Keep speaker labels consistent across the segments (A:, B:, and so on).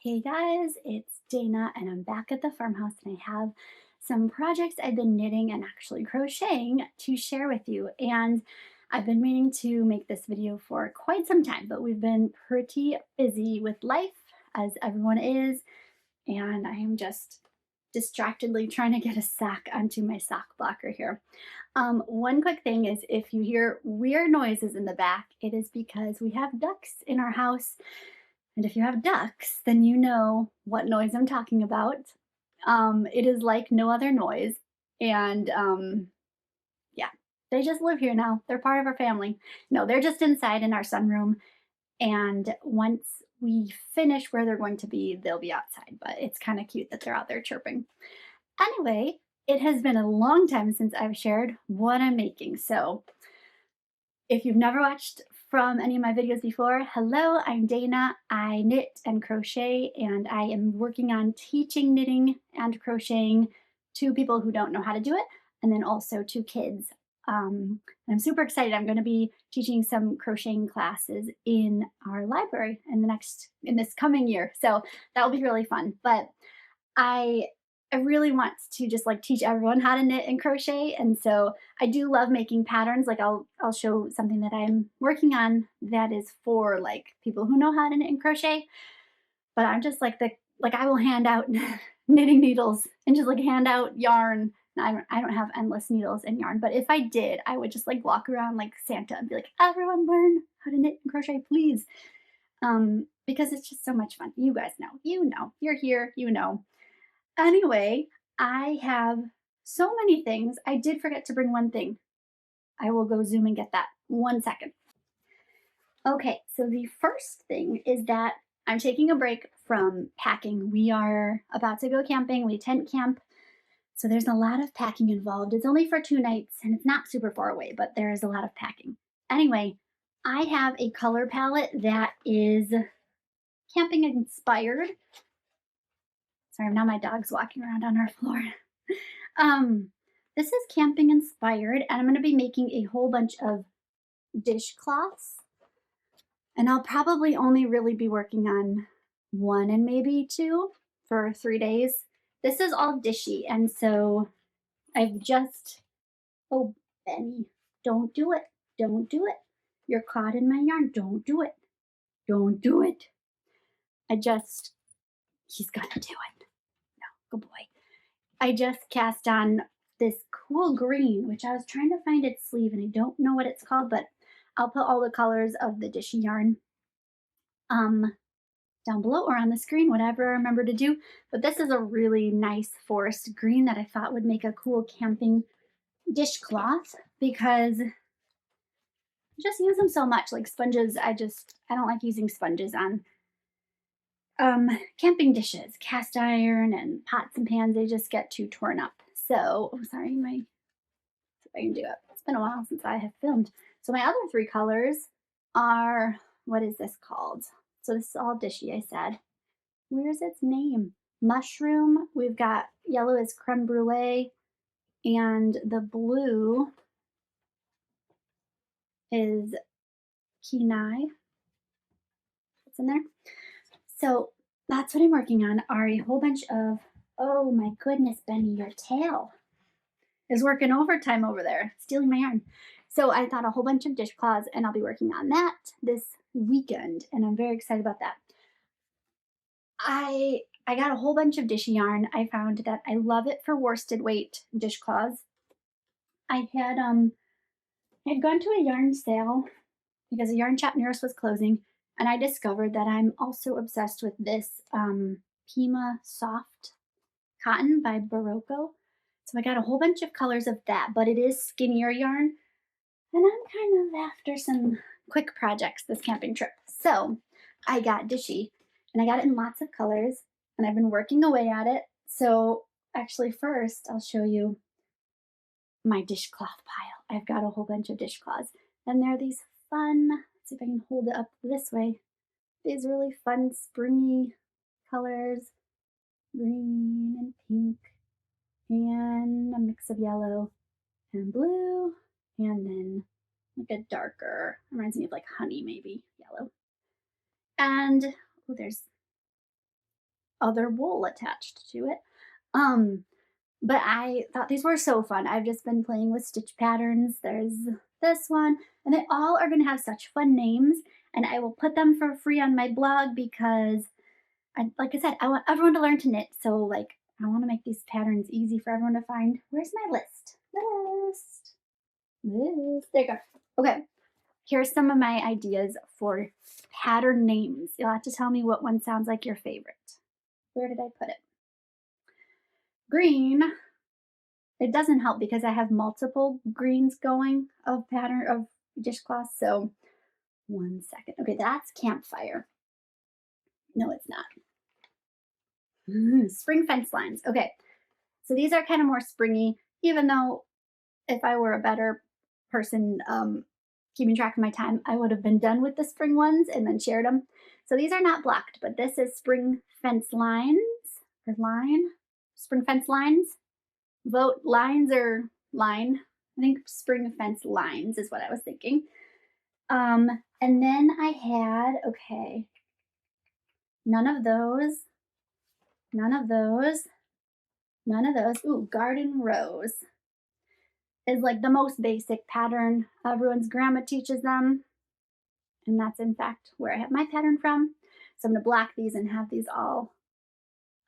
A: Hey guys, it's Dana and I'm back at the farmhouse and I have some projects I've been knitting and actually crocheting to share with you. And I've been meaning to make this video for quite some time, but we've been pretty busy with life as everyone is, and I am just distractedly trying to get a sock onto my sock blocker here. One quick thing is if you hear weird noises in the back, it is because we have ducks in our house, and if you have ducks, then you know what noise I'm talking about. It is like no other noise. And yeah, they just live here now. They're part of our family. No, they're just inside in our sunroom. And once we finish where they're going to be, they'll be outside. But it's kind of cute that they're out there chirping. Anyway, it has been a long time since I've shared what I'm making. So if you've never watched from any of my videos before, hello, I'm Dana. I knit and crochet, and I am working on teaching knitting and crocheting to people who don't know how to do it, and then also to kids. I'm super excited. I'm going to be teaching some crocheting classes in our library in this coming year, so that will be really fun. But I I really want to just like teach everyone how to knit and crochet, and so I do love making patterns. Like I'll show something that I'm working on that is for like people who know how to knit and crochet. But I'm just like I will hand out knitting needles and just like hand out yarn. I don't have endless needles and yarn, but if I did, I would just like walk around like Santa and be like, everyone learn how to knit and crochet, please. Because it's just so much fun. You guys know, you're here, you know. Anyway, I have so many things. I did forget to bring one thing. I will go zoom and get that. 1 second. Okay, so the first thing is that I'm taking a break from packing. We are about to go camping. We tent camp. So there's a lot of packing involved. It's only for 2 nights and it's not super far away, but there is a lot of packing. Anyway, I have a color palette that is camping inspired. Sorry, now my dog's walking around on our floor. This is camping inspired, and I'm going to be making a whole bunch of dishcloths. And I'll probably only really be working on one and maybe two for 3 days. This is all Dishie, and so I've just, oh, Benny, don't do it. Don't do it. You're caught in my yarn. Don't do it. Don't do it. He's gonna do it. No, good boy. I just cast on this cool green, which I was trying to find its sleeve and I don't know what it's called, but I'll put all the colors of the Dishie yarn down below or on the screen, whatever I remember to do. But this is a really nice forest green that I thought would make a cool camping dishcloth because I just use them so much. Like sponges, I don't like using sponges on camping dishes, cast iron and pots and pans. They just get too torn up. So, oh, sorry, my if I can do it. It's been a while since I have filmed. So my other three colors are, what is this called? So this is all Dishie, I said. Where's its name? Mushroom. We've got yellow is Creme Brûlée, and the blue is Kenai. What's in there? So that's what I'm working on, are a whole bunch of, oh my goodness, Benny, your tail is working overtime over there, stealing my yarn. So I thought a whole bunch of dishcloths, and I'll be working on that this weekend, and I'm very excited about that. I got a whole bunch of Dishie yarn. I found that I love it for worsted weight dishcloths. I had gone to a yarn sale because a yarn shop near us was closing, and I discovered that I'm also obsessed with this Pima Soft Cotton by Barocco. So I got a whole bunch of colors of that, but it is skinnier yarn. And I'm kind of after some quick projects this camping trip. So I got Dishie, and I got it in lots of colors, and I've been working away at it. So actually first I'll show you my dishcloth pile. I've got a whole bunch of dishcloths, and they're these fun, let's see if I can hold it up this way, these really fun springy colors, green and pink, and a mix of yellow and blue, and then like a darker, reminds me of like honey maybe, yellow. And oh, there's other wool attached to it. Um, but I thought these were so fun. I've just been playing with stitch patterns. There's this one, and they all are going to have such fun names. And I will put them for free on my blog because, like I said, I want everyone to learn to knit. So, like, I want to make these patterns easy for everyone to find. Where's my list? List. There you go. Okay, here's some of my ideas for pattern names. You'll have to tell me what one sounds like your favorite. Where did I put it? Green. It doesn't help because I have multiple greens going of pattern of dishcloths. So 1 second. Okay, that's campfire. No, it's not. Spring fence lines. Okay, so these are kind of more springy, even though if I were a better person keeping track of my time, I would have been done with the spring ones and then shared them. So these are not blocked, but this is spring fence lines or line, spring fence lines. Vote lines or line. I think spring fence lines is what I was thinking. And then I had, okay, none of those, none of those, none of those. Ooh, garden rose is like the most basic pattern everyone's grandma teaches them. And that's in fact where I have my pattern from. So I'm gonna block these and have these all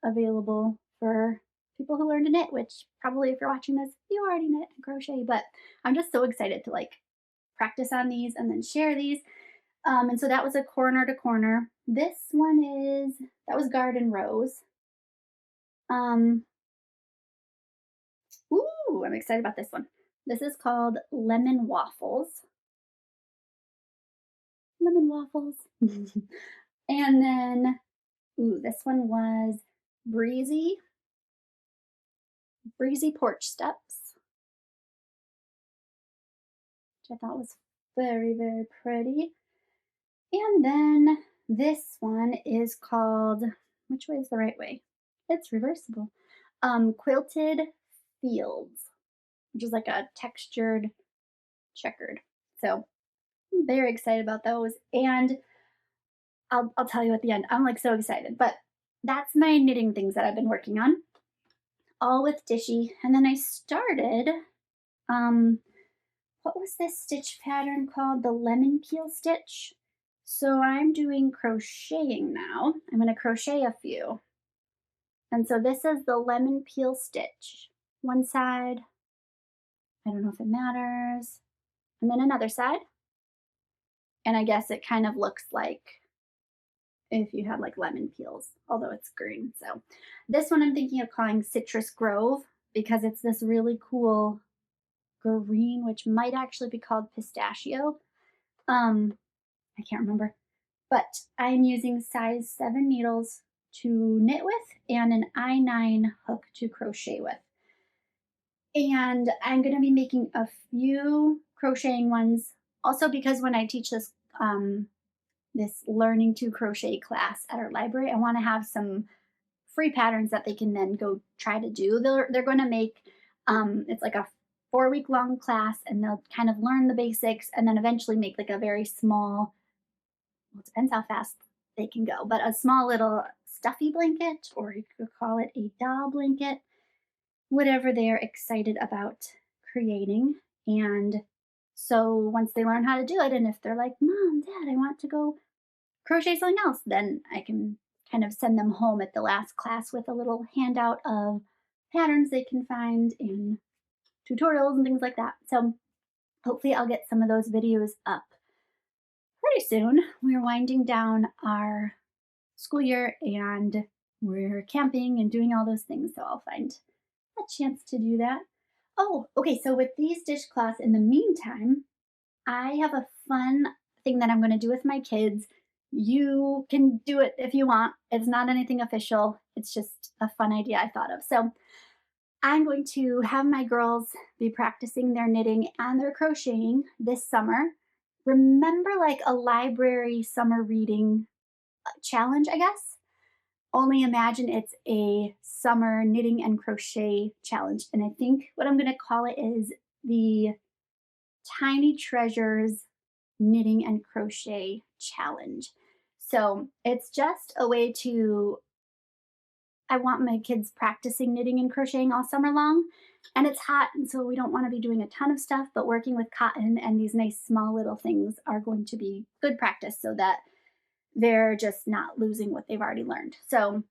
A: available for people who learn to knit, which probably if you're watching this, you already knit and crochet, but I'm just so excited to like practice on these and then share these. And so that was a corner to corner. This one is, that was garden rose. Ooh, I'm excited about this one. This is called lemon waffles. Lemon waffles. And then, ooh, this one was breezy. Breezy porch steps, which I thought was very, very pretty. And then this one is called, which way is the right way? It's reversible. Quilted fields, which is like a textured checkered. So I'm very excited about those. And I'll tell you at the end, I'm like so excited. But that's my knitting things that I've been working on, all with Dishie. And then I started, what was this stitch pattern called? The lemon peel stitch. So I'm doing crocheting now. I'm going to crochet a few. And so this is the lemon peel stitch. One side, I don't know if it matters. And then another side. And I guess it kind of looks like if you had like lemon peels, although it's green. So this one I'm thinking of calling Citrus Grove because it's this really cool green, which might actually be called pistachio. I can't remember, but I'm using size 7 needles to knit with and an I9 hook to crochet with. And I'm going to be making a few crocheting ones also because when I teach this this learning to crochet class at our library, I want to have some free patterns that they can then go try to do. They're going to make it's like a 4-week long class and they'll kind of learn the basics and then eventually make like a very small, well, it depends how fast they can go, but a small little stuffy blanket, or you could call it a doll blanket, whatever they're excited about creating. And so once they learn how to do it, and if they're like, Mom, Dad, I want to go crochet something else, then I can kind of send them home at the last class with a little handout of patterns they can find in tutorials and things like that. So hopefully I'll get some of those videos up pretty soon. We're winding down our school year and we're camping and doing all those things, so I'll find a chance to do that. Oh, okay, so with these dishcloths in the meantime, I have a fun thing that I'm going to do with my kids. You can do it if you want. It's not anything official. It's just a fun idea I thought of. So I'm going to have my girls be practicing their knitting and their crocheting this summer. Remember like a library summer reading challenge, I guess? Only imagine it's a summer knitting and crochet challenge. And I think what I'm going to call it is the Tiny Treasures Knitting and Crochet Challenge. So it's just a way to I want my kids practicing knitting and crocheting all summer long. And it's hot, and so we don't want to be doing a ton of stuff, but working with cotton and these nice small little things are going to be good practice so that they're just not losing what they've already learned. So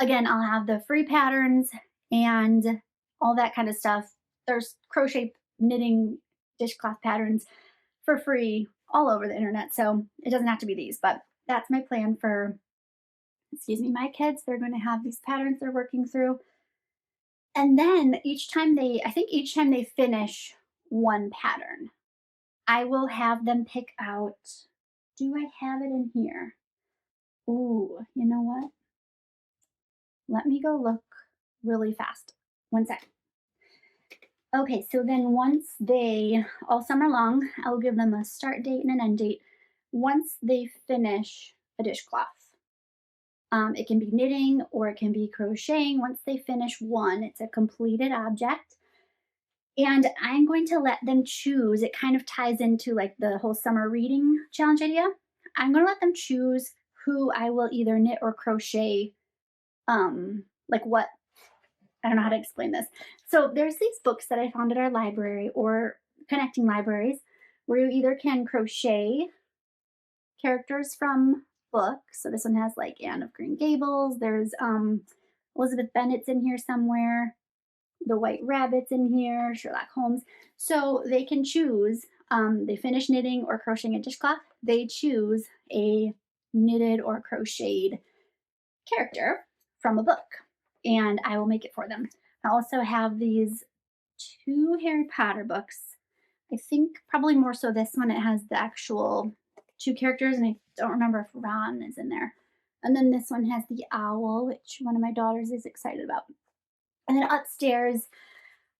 A: again, I'll have the free patterns and all that kind of stuff. There's crochet, knitting, dishcloth patterns for free all over the internet. So it doesn't have to be these, but that's my plan for, excuse me, my kids. They're going to have these patterns they're working through. And then I think each time they finish one pattern, I will have them pick out, do I have it in here? Ooh, you know what? Let me go look really fast. One sec. Okay, so then all summer long, I'll give them a start date and an end date. Once they finish a dishcloth, it can be knitting or it can be crocheting. Once they finish one, it's a completed object. And I'm going to let them choose. It kind of ties into like the whole summer reading challenge idea. I'm going to let them choose who I will either knit or crochet. Like what, I don't know how to explain this. So there's these books that I found at our library or connecting libraries where you either can crochet characters from books. So this one has like Anne of Green Gables. There's Elizabeth Bennet's in here somewhere. The White Rabbit's in here, Sherlock Holmes. So they can choose, they finish knitting or crocheting a dishcloth, they choose a knitted or crocheted character from a book, and I will make it for them. I also have these 2 Harry Potter books. I think probably more so this one, it has the actual 2 characters, and I don't remember if Ron is in there. And then this one has the owl, which one of my daughters is excited about. And then upstairs,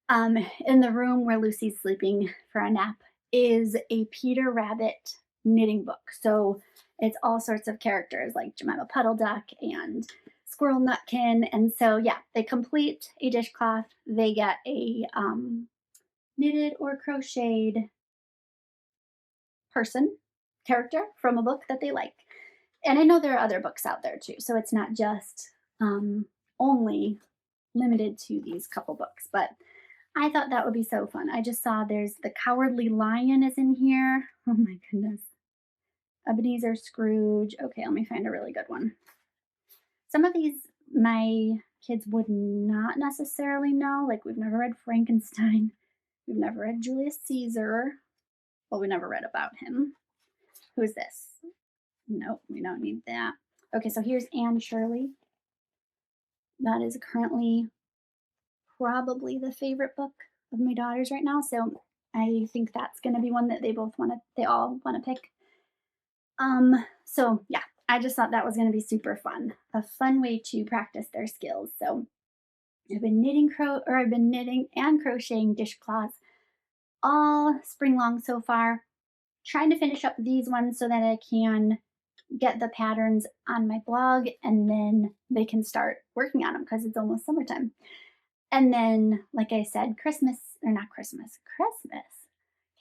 A: in the room where Lucy's sleeping for a nap, is a Peter Rabbit knitting book. So it's all sorts of characters like Jemima Puddle Duck and Squirrel Nutkin. And so, yeah, they complete a dishcloth. They get a knitted or crocheted character from a book that they like. And I know there are other books out there too. So it's not just only limited to these couple books, but I thought that would be so fun. I just saw there's The Cowardly Lion is in here. Oh my goodness. Ebenezer Scrooge. Okay, let me find a really good one. Some of these my kids would not necessarily know. Like we've never read Frankenstein. We've never read Julius Caesar. Well, we never read about him. Who's this? Nope, we don't need that. Okay, so here's Anne Shirley. That is currently probably the favorite book of my daughters right now. So I think that's going to be one that they all want to pick. So yeah, I just thought that was going to be super fun. A fun way to practice their skills. So I've been knitting and crocheting dishcloths all spring long so far. Trying to finish up these ones so that I can get the patterns on my blog and then they can start working on them because it's almost summertime. And then, like I said, Christmas,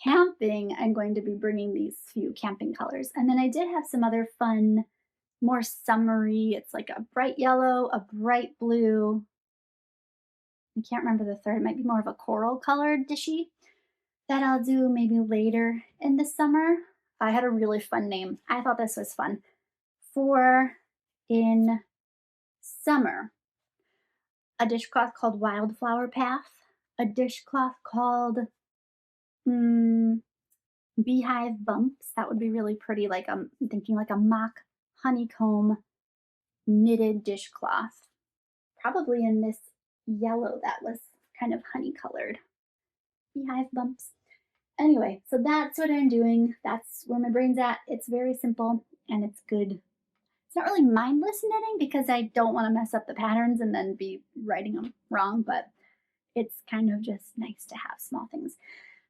A: camping, I'm going to be bringing these few camping colors. And then I did have some other fun, more summery, it's like a bright yellow, a bright blue. I can't remember the third, it might be more of a coral colored Dishie that I'll do maybe later in the summer. I had a really fun name. I thought this was fun. For in summer, a dishcloth called Wildflower Path, a dishcloth called Beehive Bumps. That would be really pretty. Like I'm thinking like a mock honeycomb knitted dishcloth, probably in this yellow that was kind of honey colored. Beehive Bumps. Anyway, so that's what I'm doing. That's where my brain's at. It's very simple and it's good. It's not really mindless knitting because I don't want to mess up the patterns and then be writing them wrong, but it's kind of just nice to have small things.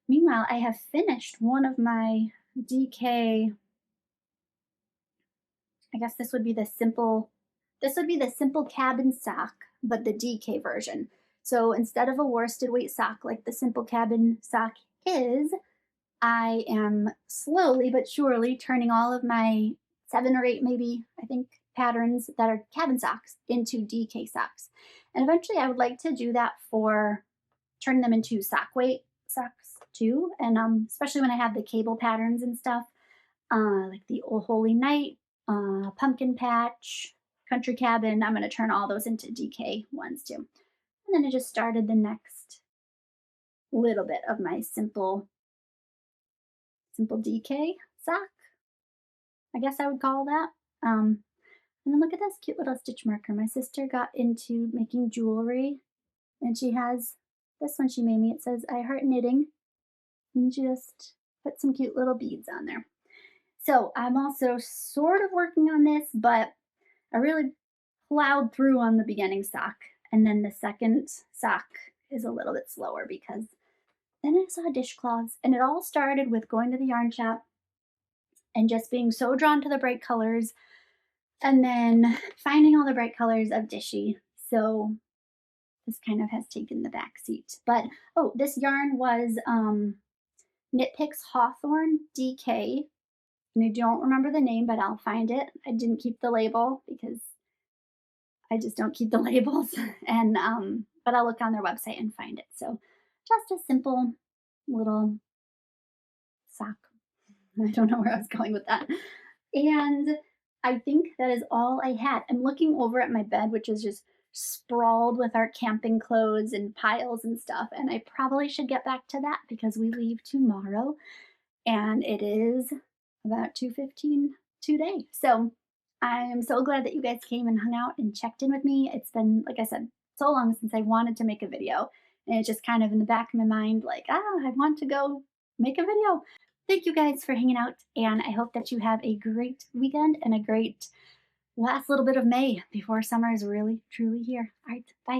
A: Meanwhile, I have finished one of my DK. I guess this would be the simple cabin sock, but the DK version. So instead of a worsted weight sock like the simple cabin sock is, I am slowly but surely turning all of my 7 or 8, maybe, I think patterns that are cabin socks into DK socks. And eventually I would like to do that for turn them into sock weight socks too. And especially when I have the cable patterns and stuff, like the Old Holy Night, Pumpkin Patch, Country Cabin. I'm going to turn all those into DK ones too. And then I just started the next little bit of my simple DK sock, I guess I would call that. And then look at this cute little stitch marker. My sister got into making jewelry, and she has this one she made me. It says, I heart knitting, and she just put some cute little beads on there. So I'm also sort of working on this, but I really plowed through on the beginning sock. And then the second sock is a little bit slower because then I saw dishcloths. And it all started with going to the yarn shop and just being so drawn to the bright colors, and then finding all the bright colors of Dishie. So this kind of has taken the back seat. But oh, this yarn was Knit Picks Hawthorne DK. And I don't remember the name, but I'll find it. I didn't keep the label because I just don't keep the labels. And but I'll look on their website and find it. So just a simple little sock. I don't know where I was going with that. And I think that is all I had. I'm looking over at my bed, which is just sprawled with our camping clothes and piles and stuff. And I probably should get back to that because we leave tomorrow and it is about 2:15 today. So I am so glad that you guys came and hung out and checked in with me. It's been, like I said, so long since I wanted to make a video. And it's just kind of in the back of my mind, like, I want to go make a video. Thank you guys for hanging out, and I hope that you have a great weekend and a great last little bit of May before summer is really, truly here. All right, bye.